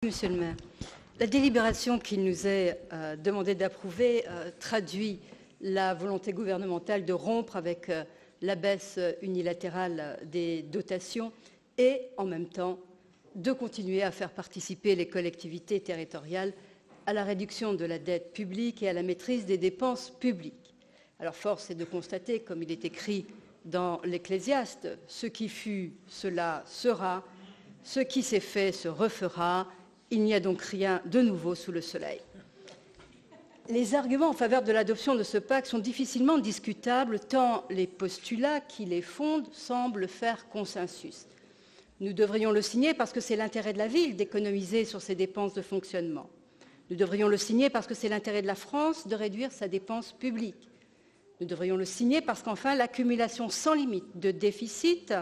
Monsieur le maire, la délibération qu'il nous est demandé d'approuver traduit la volonté gouvernementale de rompre avec la baisse unilatérale des dotations et en même temps de continuer à faire participer les collectivités territoriales à la réduction de la dette publique et à la maîtrise des dépenses publiques. Alors force est de constater, comme il est écrit dans l'Ecclésiaste, ce qui fut, cela sera, ce qui s'est fait se refera. Il n'y a donc rien de nouveau sous le soleil. Les arguments en faveur de l'adoption de ce pacte sont difficilement discutables tant les postulats qui les fondent semblent faire consensus. Nous devrions le signer parce que c'est l'intérêt de la ville d'économiser sur ses dépenses de fonctionnement. Nous devrions le signer parce que c'est l'intérêt de la France de réduire sa dépense publique. Nous devrions le signer parce qu'enfin l'accumulation sans limite de déficit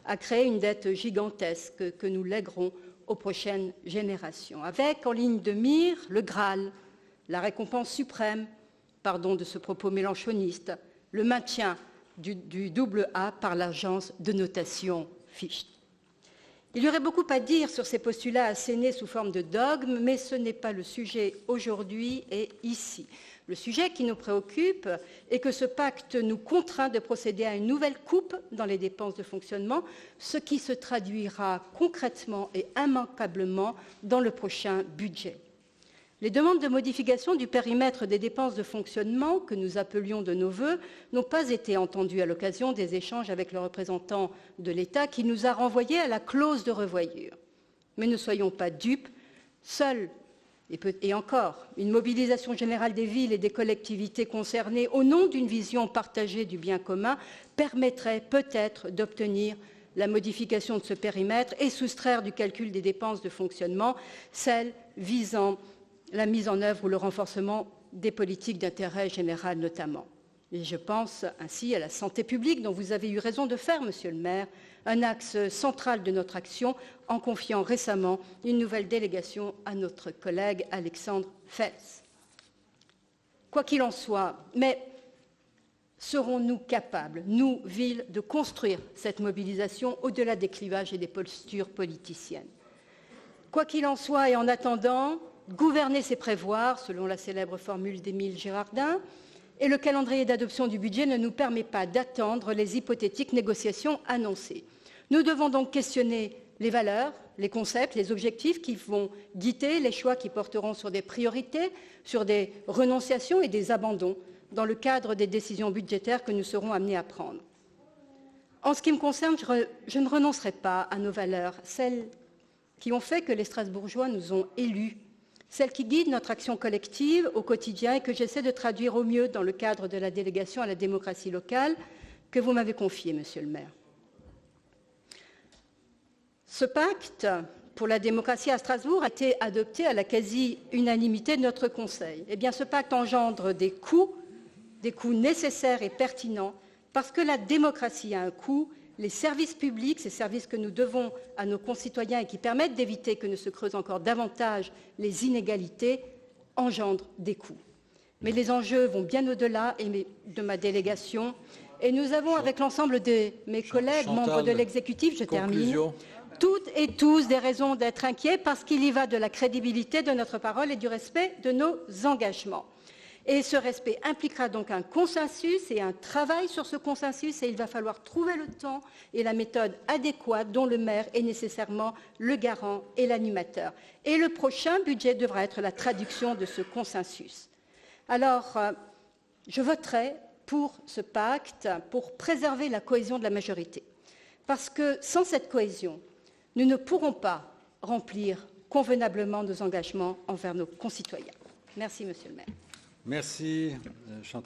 a créé une dette gigantesque que nous lèguerons aux prochaines générations, avec en ligne de mire le Graal, la récompense suprême, pardon de ce propos mélanchoniste, le maintien du double A par l'agence de notation Fitch. Il y aurait beaucoup à dire sur ces postulats assénés sous forme de dogme, mais ce n'est pas le sujet aujourd'hui et ici. Le sujet qui nous préoccupe est que ce pacte nous contraint de procéder à une nouvelle coupe dans les dépenses de fonctionnement, ce qui se traduira concrètement et immanquablement dans le prochain budget. Les demandes de modification du périmètre des dépenses de fonctionnement que nous appelions de nos vœux n'ont pas été entendues à l'occasion des échanges avec le représentant de l'État qui nous a renvoyés à la clause de revoyure. Mais ne soyons pas dupes, seule et encore, une mobilisation générale des villes et des collectivités concernées au nom d'une vision partagée du bien commun permettrait peut-être d'obtenir la modification de ce périmètre et soustraire du calcul des dépenses de fonctionnement celles visant la mise en œuvre ou le renforcement des politiques d'intérêt général notamment. Et je pense ainsi à la santé publique dont vous avez eu raison de faire, monsieur le maire, un axe central de notre action en confiant récemment une nouvelle délégation à notre collègue Alexandre Fels. Quoi qu'il en soit, mais serons-nous capables, nous, villes, de construire cette mobilisation au-delà des clivages et des postures politiciennes? Quoi qu'il en soit, et en attendant, gouverner, c'est prévoir, selon la célèbre formule d'Émile Girardin, et le calendrier d'adoption du budget ne nous permet pas d'attendre les hypothétiques négociations annoncées. Nous devons donc questionner les valeurs, les concepts, les objectifs qui vont guider les choix qui porteront sur des priorités, sur des renonciations et des abandons dans le cadre des décisions budgétaires que nous serons amenés à prendre. En ce qui me concerne, je ne renoncerai pas à nos valeurs, celles qui ont fait que les Strasbourgeois nous ont élus, celles qui guident notre action collective au quotidien et que j'essaie de traduire au mieux dans le cadre de la délégation à la démocratie locale que vous m'avez confiée, monsieur le maire. Ce pacte pour la démocratie à Strasbourg a été adopté à la quasi-unanimité de notre Conseil. Eh bien, ce pacte engendre des coûts nécessaires et pertinents, parce que la démocratie a un coût. Les services publics, ces services que nous devons à nos concitoyens et qui permettent d'éviter que ne se creusent encore davantage les inégalités, engendrent des coûts. Mais les enjeux vont bien au-delà de ma délégation et nous avons, avec l'ensemble de mes collègues, membres de l'exécutif, je termine, toutes et tous des raisons d'être inquiets parce qu'il y va de la crédibilité de notre parole et du respect de nos engagements. Et ce respect impliquera donc un consensus et un travail sur ce consensus et il va falloir trouver le temps et la méthode adéquate dont le maire est nécessairement le garant et l'animateur. Et le prochain budget devra être la traduction de ce consensus. Alors, je voterai pour ce pacte pour préserver la cohésion de la majorité. Parce que sans cette cohésion, nous ne pourrons pas remplir convenablement nos engagements envers nos concitoyens. Merci, monsieur le maire. Merci, Chantal.